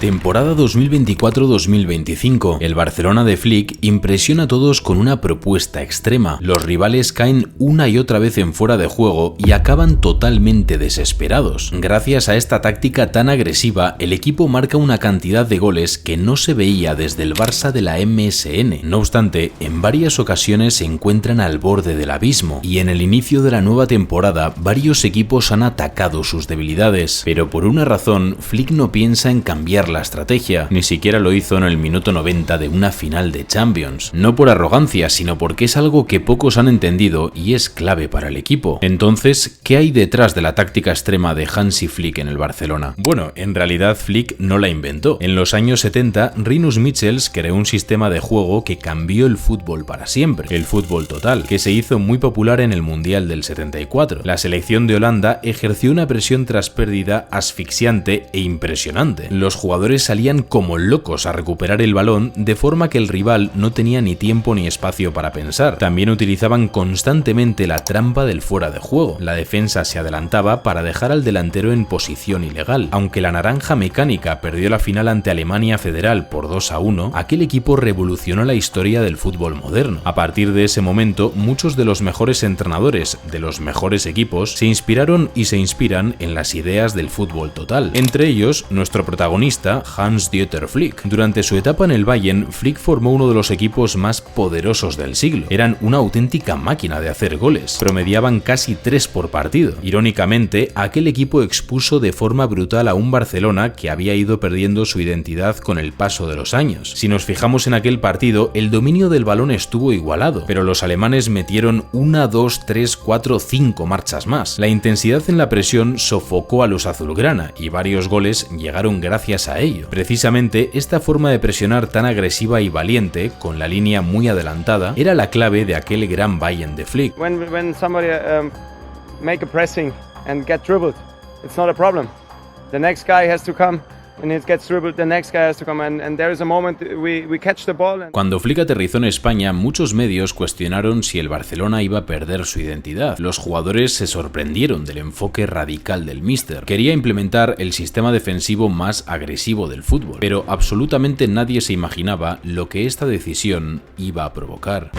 Temporada 2024-2025. El Barcelona de Flick impresiona a todos con una propuesta extrema. Los rivales caen una y otra vez en fuera de juego y acaban totalmente desesperados. Gracias a esta táctica tan agresiva, el equipo marca una cantidad de goles que no se veía desde el Barça de la MSN. No obstante, en varias ocasiones se encuentran al borde del abismo y en el inicio de la nueva temporada varios equipos han atacado sus debilidades. Pero por una razón, Flick no piensa en cambiar la estrategia, ni siquiera lo hizo en el minuto 90 de una final de Champions. No por arrogancia, sino porque es algo que pocos han entendido y es clave para el equipo. Entonces, ¿qué hay detrás de la táctica extrema de Hansi Flick en el Barcelona? Bueno, en realidad Flick no la inventó. En los años 70, Rinus Michels creó un sistema de juego que cambió el fútbol para siempre, el fútbol total, que se hizo muy popular en el Mundial del 74. La selección de Holanda ejerció una presión tras pérdida asfixiante e impresionante. Los jugadores salían como locos a recuperar el balón, de forma que el rival no tenía ni tiempo ni espacio para pensar. También utilizaban constantemente la trampa del fuera de juego. La defensa se adelantaba para dejar al delantero en posición ilegal. Aunque la naranja mecánica perdió la final ante Alemania Federal por 2-1, aquel equipo revolucionó la historia del fútbol moderno. A partir de ese momento, muchos de los mejores entrenadores de los mejores equipos se inspiraron y se inspiran en las ideas del fútbol total. Entre ellos, nuestro protagonista, Hans-Dieter Flick. Durante su etapa en el Bayern, Flick formó uno de los equipos más poderosos del siglo. Eran una auténtica máquina de hacer goles. Promediaban casi 3 por partido. Irónicamente, aquel equipo expuso de forma brutal a un Barcelona que había ido perdiendo su identidad con el paso de los años. Si nos fijamos en aquel partido, el dominio del balón estuvo igualado, pero los alemanes metieron 1, 2, 3, 4, 5 marchas más. La intensidad en la presión sofocó a los azulgrana y varios goles llegaron gracias a ello. Precisamente esta forma de presionar tan agresiva y valiente, con la línea muy adelantada, era la clave de aquel gran Bayern de Flick. When somebody make a pressing and get dribbled, it's not a problem. The next guy has to come. And it gets dribbled, the next guy has to come, and there is a moment we catch the ball. Cuando Flick aterrizó en España, muchos medios cuestionaron si el Barcelona iba a perder su identidad. Los jugadores se sorprendieron del enfoque radical del míster. Quería implementar el sistema defensivo más agresivo del fútbol, pero absolutamente nadie se imaginaba lo que esta decisión iba a provocar.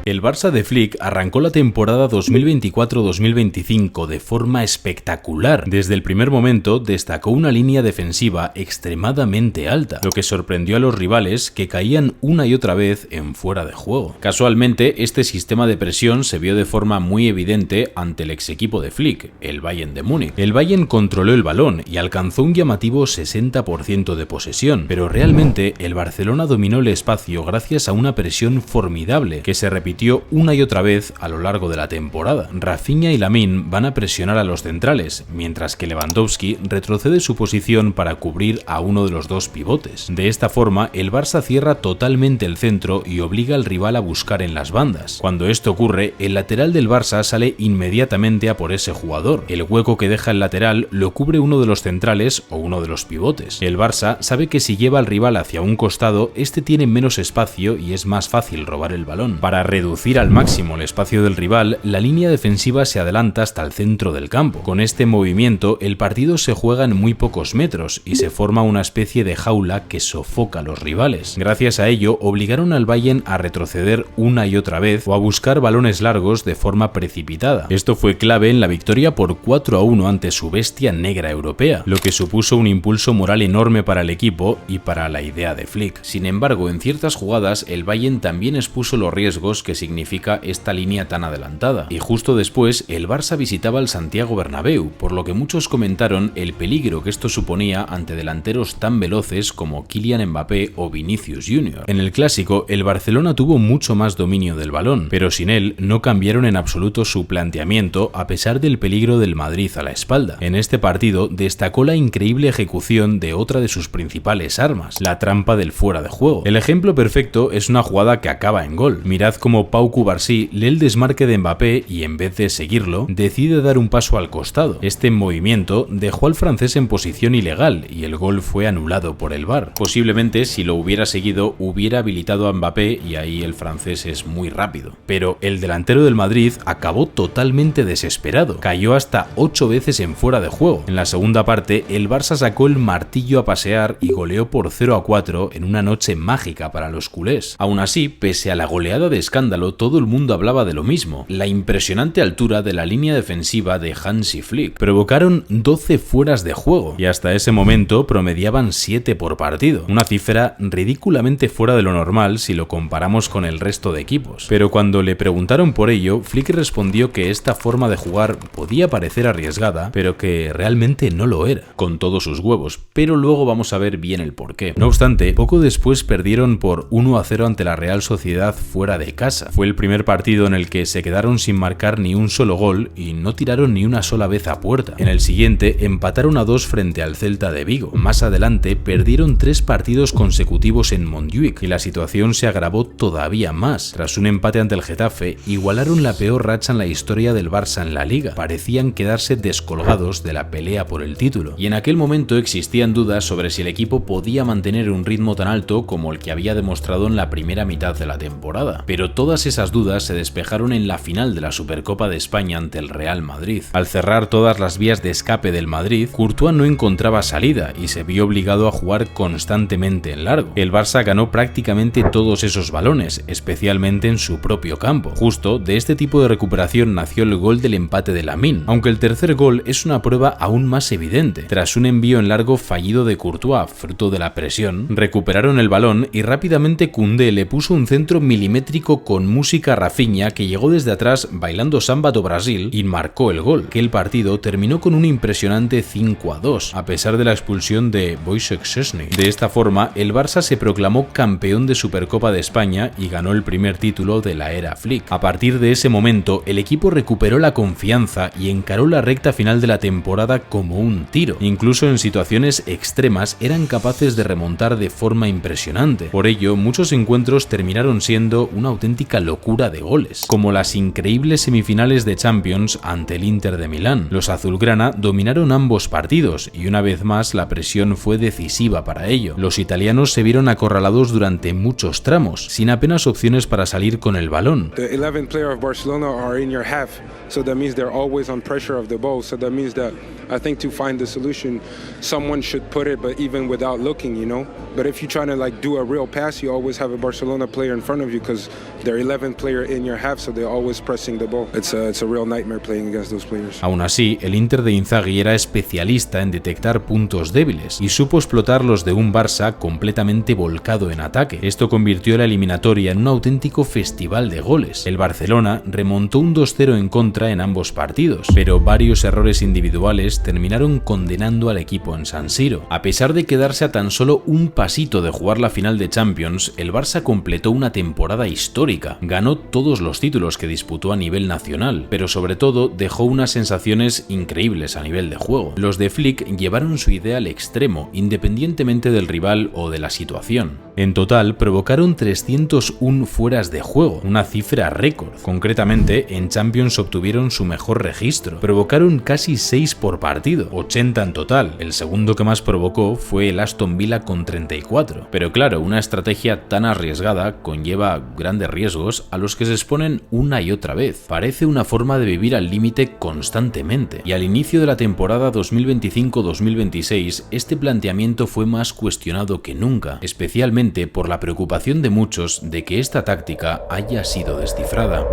El Barça de Flick arrancó la temporada 2024-2025 de forma espectacular. Desde el primer momento destacó una línea defensiva extremadamente alta, lo que sorprendió a los rivales que caían una y otra vez en fuera de juego. Casualmente, este sistema de presión se vio de forma muy evidente ante el ex equipo de Flick, el Bayern de Múnich. El Bayern controló el balón y alcanzó un llamativo 60% de posesión, pero realmente el Barcelona dominó el espacio gracias a una presión formidable que se repitió una y otra vez a lo largo de la temporada. Rafinha y Lamine van a presionar a los centrales, mientras que Lewandowski retrocede su posición para cubrir a uno de los dos pivotes. De esta forma, el Barça cierra totalmente el centro y obliga al rival a buscar en las bandas. Cuando esto ocurre, el lateral del Barça sale inmediatamente a por ese jugador. El hueco que deja el lateral lo cubre uno de los centrales o uno de los pivotes. El Barça sabe que si lleva al rival hacia un costado, este tiene menos espacio y es más fácil robar el balón. Para reducir al máximo el espacio del rival, la línea defensiva se adelanta hasta el centro del campo. Con este movimiento, el partido se juega en muy pocos metros y se forma una especie de jaula que sofoca a los rivales. Gracias a ello, obligaron al Bayern a retroceder una y otra vez o a buscar balones largos de forma precipitada. Esto fue clave en la victoria por 4-1 ante su bestia negra europea, lo que supuso un impulso moral enorme para el equipo y para la idea de Flick. Sin embargo, en ciertas jugadas, el Bayern también expuso los riesgos que significa esta línea tan adelantada. Y justo después, el Barça visitaba el Santiago Bernabéu, por lo que muchos comentaron el peligro que esto suponía ante delanteros tan veloces como Kylian Mbappé o Vinicius Jr. En el clásico, el Barcelona tuvo mucho más dominio del balón, pero sin él no cambiaron en absoluto su planteamiento a pesar del peligro del Madrid a la espalda. En este partido destacó la increíble ejecución de otra de sus principales armas, la trampa del fuera de juego. El ejemplo perfecto es una jugada que acaba en gol. Mirad cómo como Pau Cubarsí lee el desmarque de Mbappé y en vez de seguirlo, decide dar un paso al costado. Este movimiento dejó al francés en posición ilegal y el gol fue anulado por el VAR. Posiblemente si lo hubiera seguido hubiera habilitado a Mbappé y ahí el francés es muy rápido. Pero el delantero del Madrid acabó totalmente desesperado. Cayó hasta 8 veces en fuera de juego. En la segunda parte, el Barça sacó el martillo a pasear y goleó por 0-4 en una noche mágica para los culés. Aún así, pese a la goleada de escándalo, todo el mundo hablaba de lo mismo: la impresionante altura de la línea defensiva de Hansi Flick. Provocaron 12 fueras de juego y hasta ese momento promediaban 7 por partido, una cifra ridículamente fuera de lo normal si lo comparamos con el resto de equipos. Pero cuando le preguntaron por ello, Flick respondió que esta forma de jugar podía parecer arriesgada, pero que realmente no lo era, con todos sus huevos, pero luego vamos a ver bien el porqué. No obstante, poco después perdieron por 1-0 ante la Real Sociedad fuera de casa. Fue el primer partido en el que se quedaron sin marcar ni un solo gol y no tiraron ni una sola vez a puerta. En el siguiente empataron a 2 frente al Celta de Vigo. Más adelante perdieron 3 partidos consecutivos en Montjuic y la situación se agravó todavía más. Tras un empate ante el Getafe, igualaron la peor racha en la historia del Barça en la Liga. Parecían quedarse descolgados de la pelea por el título. Y en aquel momento existían dudas sobre si el equipo podía mantener un ritmo tan alto como el que había demostrado en la primera mitad de la temporada. Pero todas esas dudas se despejaron en la final de la Supercopa de España ante el Real Madrid. Al cerrar todas las vías de escape del Madrid, Courtois no encontraba salida y se vio obligado a jugar constantemente en largo. El Barça ganó prácticamente todos esos balones, especialmente en su propio campo. Justo de este tipo de recuperación nació el gol del empate de Lamine, aunque el tercer gol es una prueba aún más evidente. Tras un envío en largo fallido de Courtois, fruto de la presión, recuperaron el balón y rápidamente Koundé le puso un centro milimétrico con música a Rafinha, que llegó desde atrás bailando Samba do Brasil y marcó el gol, que el partido terminó con un impresionante 5-2, a pesar de la expulsión de Wojciech Szczesny. De esta forma, el Barça se proclamó campeón de Supercopa de España y ganó el primer título de la era Flick. A partir de ese momento, el equipo recuperó la confianza y encaró la recta final de la temporada como un tiro. Incluso en situaciones extremas eran capaces de remontar de forma impresionante. Por ello, muchos encuentros terminaron siendo una auténtica locura de goles, como las increíbles semifinales de Champions ante el Inter de Milán. Los azulgrana dominaron ambos partidos y una vez más la presión fue decisiva para ello. Los italianos se vieron acorralados durante muchos tramos, sin apenas opciones para salir con el balón. The 11 players of Barcelona are in your half, so that means they're always on pressure of the ball. So that means that I think to find the solution, someone should put it, but even without looking, you know. But if you're trying to like do a real pass, you always have a Barcelona player in front of you because they're 11th player in your half, so they're always pressing the ball. It's a real nightmare playing against those players. Aún así, el Inter de Inzaghi era especialista en detectar puntos débiles y supo explotar los de un Barça completamente volcado en ataque. Esto convirtió la eliminatoria en un auténtico festival de goles. El Barcelona remontó un 2-0 en contra en ambos partidos, pero varios errores individuales terminaron condenando al equipo en San Siro. A pesar de quedarse a tan solo un pasito de jugar la final de Champions, el Barça completó una temporada histórica. Ganó todos los títulos que disputó a nivel nacional, pero sobre todo dejó unas sensaciones increíbles a nivel de juego. Los de Flick llevaron su idea al extremo, independientemente del rival o de la situación. En total, provocaron 301 fueras de juego, una cifra récord. Concretamente, en Champions obtuvieron su mejor registro. Provocaron casi 6 por partido, 80 en total. El segundo que más provocó fue el Aston Villa con 34. Pero claro, una estrategia tan arriesgada conlleva grandes riesgos a los que se exponen una y otra vez. Parece una forma de vivir al límite constantemente. Y al inicio de la temporada 2025-2026, este planteamiento fue más cuestionado que nunca, especialmente por la preocupación de muchos de que esta táctica haya sido descifrada.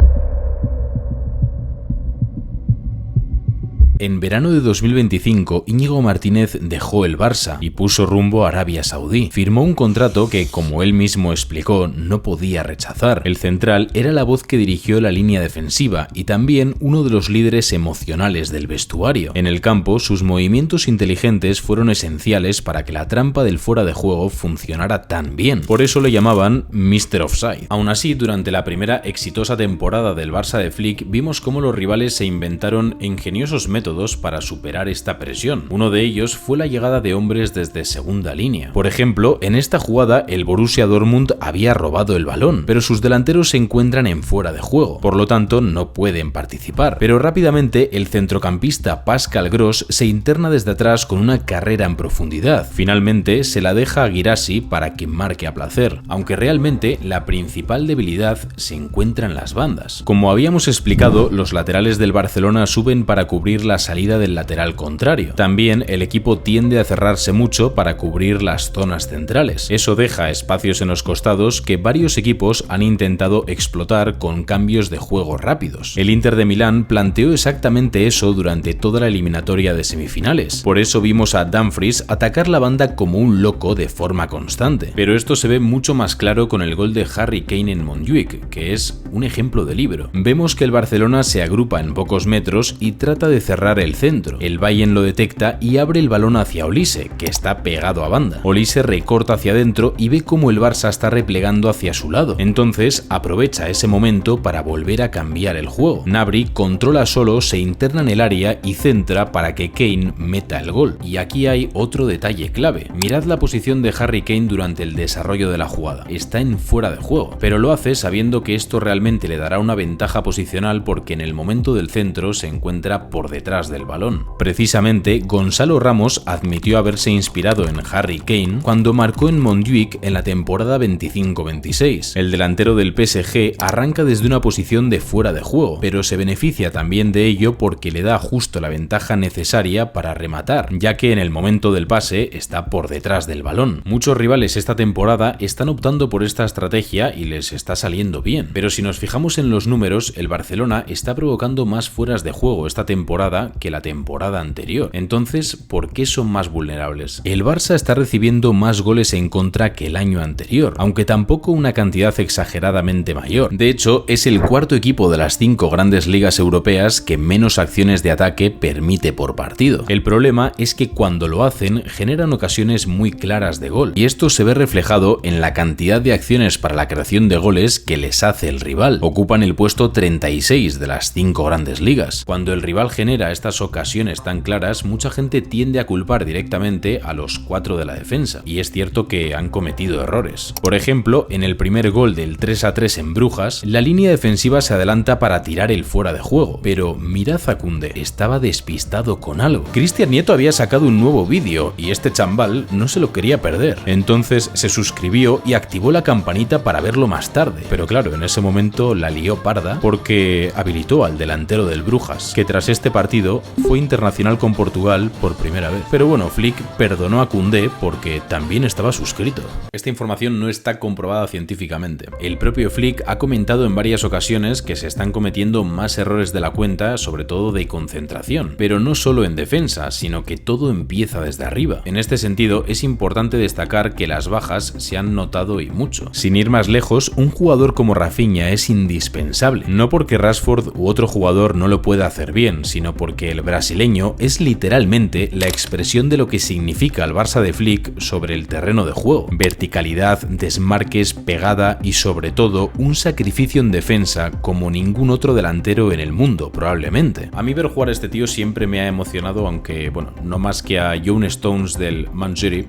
En verano de 2025, Íñigo Martínez dejó el Barça y puso rumbo a Arabia Saudí. Firmó un contrato que, como él mismo explicó, no podía rechazar. El central era la voz que dirigió la línea defensiva y también uno de los líderes emocionales del vestuario. En el campo, sus movimientos inteligentes fueron esenciales para que la trampa del fuera de juego funcionara tan bien. Por eso le llamaban Mr. Offside. Aún así, durante la primera exitosa temporada del Barça de Flick, vimos cómo los rivales se inventaron ingeniosos métodos métodos para superar esta presión. Uno de ellos fue la llegada de hombres desde segunda línea. Por ejemplo, en esta jugada el Borussia Dortmund había robado el balón, pero sus delanteros se encuentran en fuera de juego, por lo tanto no pueden participar. Pero rápidamente el centrocampista Pascal Gross se interna desde atrás con una carrera en profundidad. Finalmente se la deja a Guirassy para que marque a placer, aunque realmente la principal debilidad se encuentra en las bandas. Como habíamos explicado, los laterales del Barcelona suben para cubrir la salida del lateral contrario. También el equipo tiende a cerrarse mucho para cubrir las zonas centrales. Eso deja espacios en los costados que varios equipos han intentado explotar con cambios de juego rápidos. El Inter de Milán planteó exactamente eso durante toda la eliminatoria de semifinales. Por eso vimos a Dumfries atacar la banda como un loco de forma constante. Pero esto se ve mucho más claro con el gol de Harry Kane en Montjuic, que es un ejemplo de libro. Vemos que el Barcelona se agrupa en pocos metros y trata de cerrar el centro. El Bayern lo detecta y abre el balón hacia Olise, que está pegado a banda. Olise recorta hacia adentro y ve cómo el Barça está replegando hacia su lado. Entonces aprovecha ese momento para volver a cambiar el juego. Gnabry controla solo, se interna en el área y centra para que Kane meta el gol. Y aquí hay otro detalle clave. Mirad la posición de Harry Kane durante el desarrollo de la jugada. Está en fuera de juego, pero lo hace sabiendo que esto realmente le dará una ventaja posicional porque en el momento del centro se encuentra por detrás del balón. Precisamente, Gonzalo Ramos admitió haberse inspirado en Harry Kane cuando marcó en Montjuic en la temporada 25-26. El delantero del PSG arranca desde una posición de fuera de juego, pero se beneficia también de ello porque le da justo la ventaja necesaria para rematar, ya que en el momento del pase está por detrás del balón. Muchos rivales esta temporada están optando por esta estrategia y les está saliendo bien, pero si nos fijamos en los números, el Barcelona está provocando más fueras de juego esta temporada que la temporada anterior. Entonces, ¿por qué son más vulnerables? El Barça está recibiendo más goles en contra que el año anterior, aunque tampoco una cantidad exageradamente mayor. De hecho, es el cuarto equipo de las 5 grandes ligas europeas que menos acciones de ataque permite por partido. El problema es que cuando lo hacen, generan ocasiones muy claras de gol, y esto se ve reflejado en la cantidad de acciones para la creación de goles que les hace el rival. Ocupan el puesto 36 de las 5 grandes ligas. Cuando el rival genera estas ocasiones tan claras, mucha gente tiende a culpar directamente a los 4 de la defensa, y es cierto que han cometido errores. Por ejemplo, en el primer gol del 3-3 en Brujas, la línea defensiva se adelanta para tirar el fuera de juego, pero mirad a Koundé, estaba despistado con algo. Cristian Nieto había sacado un nuevo vídeo y este chambal no se lo quería perder. Entonces se suscribió y activó la campanita para verlo más tarde, pero claro, en ese momento la lió parda porque habilitó al delantero del Brujas, que tras este partido fue internacional con Portugal por primera vez. Pero bueno, Flick perdonó a Koundé porque también estaba suscrito. Esta información no está comprobada científicamente. El propio Flick ha comentado en varias ocasiones que se están cometiendo más errores de la cuenta, sobre todo de concentración, pero no solo en defensa, sino que todo empieza desde arriba. En este sentido, es importante destacar que las bajas se han notado y mucho. Sin ir más lejos, un jugador como Rafinha es indispensable, no porque Rashford u otro jugador no lo pueda hacer bien, sino porque el brasileño es literalmente la expresión de lo que significa el Barça de Flick sobre el terreno de juego. Verticalidad, desmarques, pegada y sobre todo un sacrificio en defensa como ningún otro delantero en el mundo, probablemente. A mí ver jugar a este tío siempre me ha emocionado, aunque bueno, no más que a John Stones del Man City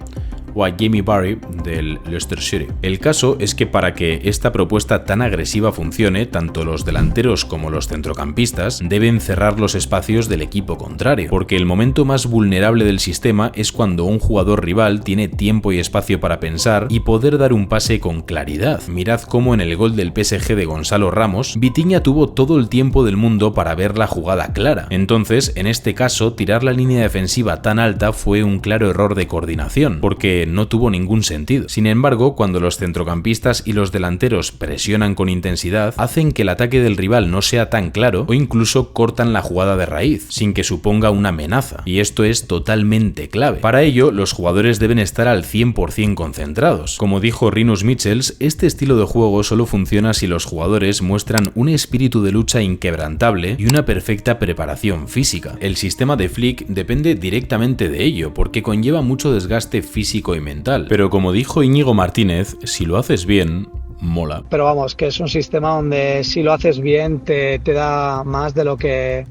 o a Jamie Barry del Leicester City. El caso es que para que esta propuesta tan agresiva funcione, tanto los delanteros como los centrocampistas deben cerrar los espacios del equipo contrario, porque el momento más vulnerable del sistema es cuando un jugador rival tiene tiempo y espacio para pensar y poder dar un pase con claridad. Mirad cómo en el gol del PSG de Gonzalo Ramos, Vitinha tuvo todo el tiempo del mundo para ver la jugada clara. Entonces, en este caso, tirar la línea defensiva tan alta fue un claro error de coordinación, porque no tuvo ningún sentido. Sin embargo, cuando los centrocampistas y los delanteros presionan con intensidad, hacen que el ataque del rival no sea tan claro o incluso cortan la jugada de raíz, sin que suponga una amenaza. Y esto es totalmente clave. Para ello, los jugadores deben estar al 100% concentrados. Como dijo Rinus Michels, este estilo de juego solo funciona si los jugadores muestran un espíritu de lucha inquebrantable y una perfecta preparación física. El sistema de Flick depende directamente de ello, porque conlleva mucho desgaste físico y mental. Pero como dijo Íñigo Martínez, si lo haces bien, mola. Pero vamos, que es un sistema donde si lo haces bien te da más de lo que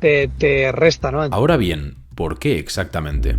te resta, ¿no? Ahora bien, ¿por qué exactamente?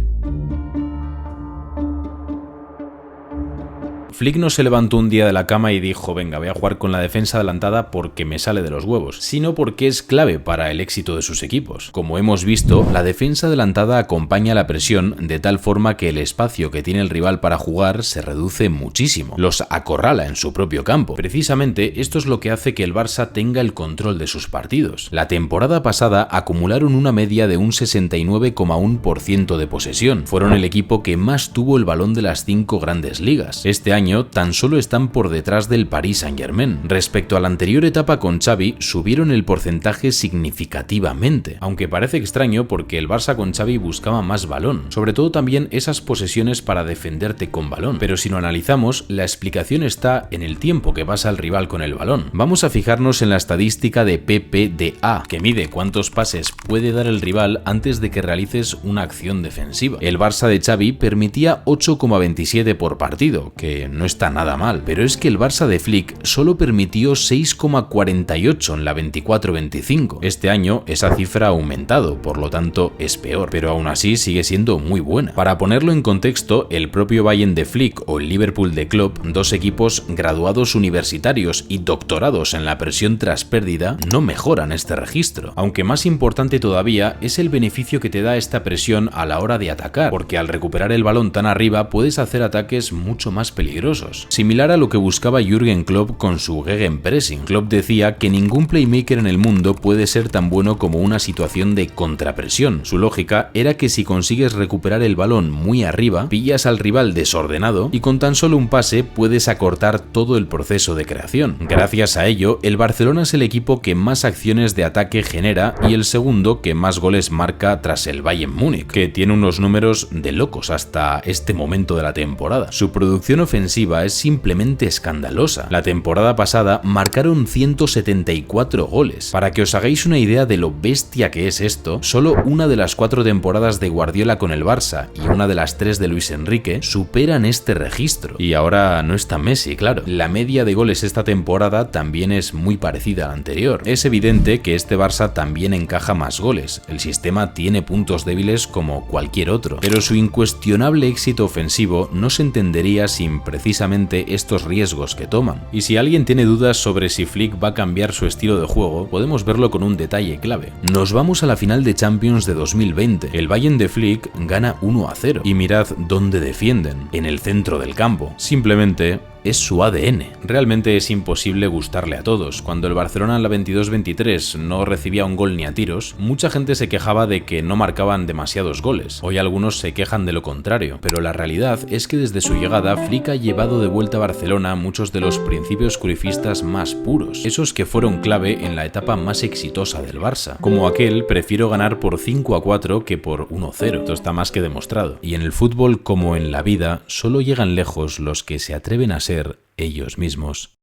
Flick no se levantó un día de la cama y dijo, venga, voy a jugar con la defensa adelantada porque me sale de los huevos, sino porque es clave para el éxito de sus equipos. Como hemos visto, la defensa adelantada acompaña la presión de tal forma que el espacio que tiene el rival para jugar se reduce muchísimo, los acorrala en su propio campo. Precisamente esto es lo que hace que el Barça tenga el control de sus partidos. La temporada pasada acumularon una media de un 69,1% de posesión. Fueron el equipo que más tuvo el balón de las 5 grandes ligas. Este año tan solo están por detrás del Paris Saint-Germain. Respecto a la anterior etapa con Xavi, subieron el porcentaje significativamente, aunque parece extraño porque el Barça con Xavi buscaba más balón, sobre todo también esas posesiones para defenderte con balón, pero si lo analizamos, la explicación está en el tiempo que pasa el rival con el balón. Vamos a fijarnos en la estadística de PPDA, que mide cuántos pases puede dar el rival antes de que realices una acción defensiva. El Barça de Xavi permitía 8,27 por partido, que no está nada mal, pero es que el Barça de Flick solo permitió 6,48 en la 24-25. Este año esa cifra ha aumentado, por lo tanto es peor, pero aún así sigue siendo muy buena. Para ponerlo en contexto, el propio Bayern de Flick o el Liverpool de Klopp, dos equipos graduados universitarios y doctorados en la presión tras pérdida, no mejoran este registro. Aunque más importante todavía es el beneficio que te da esta presión a la hora de atacar, porque al recuperar el balón tan arriba puedes hacer ataques mucho más peligrosos. Similar a lo que buscaba Jürgen Klopp con su Gegenpressing. Klopp decía que ningún playmaker en el mundo puede ser tan bueno como una situación de contrapresión. Su lógica era que si consigues recuperar el balón muy arriba, pillas al rival desordenado y con tan solo un pase puedes acortar todo el proceso de creación. Gracias a ello, el Barcelona es el equipo que más acciones de ataque genera y el segundo que más goles marca tras el Bayern Múnich, que tiene unos números de locos hasta este momento de la temporada. Su producción ofensiva es simplemente escandalosa. La temporada pasada marcaron 174 goles. Para que os hagáis una idea de lo bestia que es esto, solo una de las 4 temporadas de Guardiola con el Barça y una de las 3 de Luis Enrique superan este registro. Y ahora no está Messi, claro. La media de goles esta temporada también es muy parecida a la anterior. Es evidente que este Barça también encaja más goles. El sistema tiene puntos débiles como cualquier otro, pero su incuestionable éxito ofensivo no se entendería sin precisamente estos riesgos que toman. Y si alguien tiene dudas sobre si Flick va a cambiar su estilo de juego, podemos verlo con un detalle clave. Nos vamos a la final de Champions de 2020. El Bayern de Flick gana 1-0 y mirad dónde defienden, en el centro del campo. Simplemente es su ADN. Realmente es imposible gustarle a todos. Cuando el Barcelona en la 22-23 no recibía un gol ni a tiros, mucha gente se quejaba de que no marcaban demasiados goles. Hoy algunos se quejan de lo contrario, pero la realidad es que desde su llegada Flick ha llevado de vuelta a Barcelona muchos de los principios cruyffistas más puros, esos que fueron clave en la etapa más exitosa del Barça. Como aquel, prefiero ganar por 5-4 que por 1-0. Esto está más que demostrado. Y en el fútbol como en la vida, solo llegan lejos los que se atreven a ser ellos mismos.